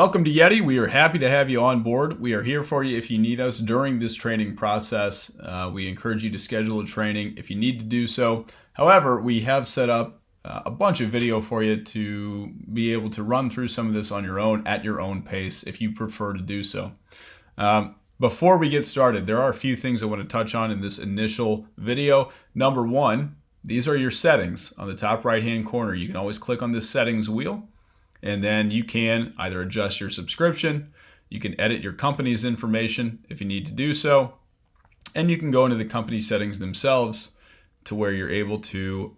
Welcome to Yeti. We are happy to have you on board. We are here for you if you need us during this training process. We encourage you to schedule a training if you need to do so. However, we have set up a bunch of video for you to be able to run through some of this on your own at your own pace if you prefer to do so. Before we get started, there are a few things I want to touch on in this initial video. Number one, these are your settings on the top right-hand corner. You can always click on this settings wheel, and then you can either adjust your subscription, you can edit your company's information if you need to do so, and you can go into the company settings themselves to where you're able to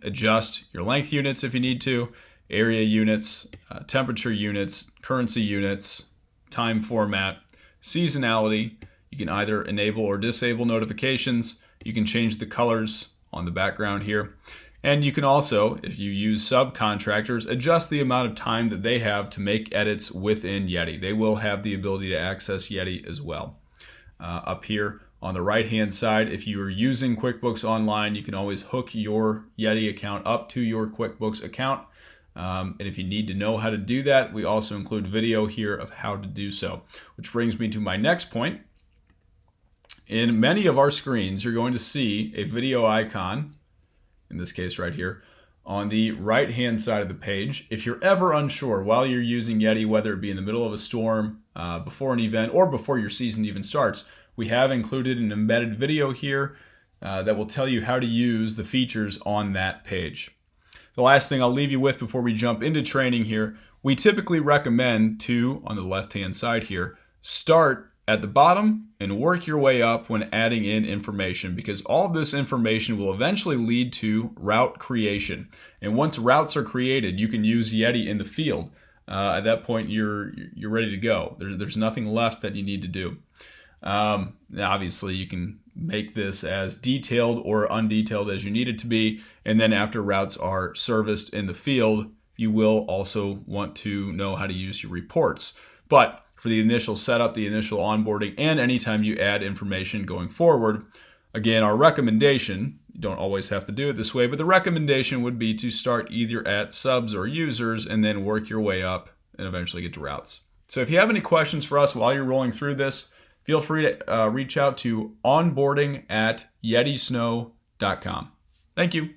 adjust your length units if you need to, area units, temperature units, currency units, time format, seasonality. You can either enable or disable notifications. You can change the colors on the background here. And you can also, if you use subcontractors, adjust the amount of time that they have to make edits within Yeti. They will have the ability to access Yeti as well. Up here on the right-hand side, if you are using QuickBooks Online, you can always hook your Yeti account up to your QuickBooks account. And if you need to know how to do that, we also include video here of how to do so. Which brings me to my next point. In many of our screens, you're going to see a video icon, in this case right here, on the right-hand side of the page. If you're ever unsure while you're using Yeti, whether it be in the middle of a storm, before an event, or before your season even starts, we have included an embedded video here that will tell you how to use the features on that page. The last thing I'll leave you with before we jump into training here, we typically recommend to, on the left-hand side here, start at the bottom and work your way up when adding in information, because all of this information will eventually lead to route creation. And once routes are created, you can use Yeti in the field. At that point, you're ready to go. There's nothing left that you need to do. Now, obviously, you can make this as detailed or undetailed as you need it to be. And then after routes are serviced in the field, you will also want to know how to use your reports. But for the initial setup, the initial onboarding, and anytime you add information going forward, again, our recommendation, you don't always have to do it this way, but the recommendation would be to start either at subs or users and then work your way up and eventually get to routes. So if you have any questions for us while you're rolling through this, feel free to reach out to onboarding@yetisnow.com. Thank you.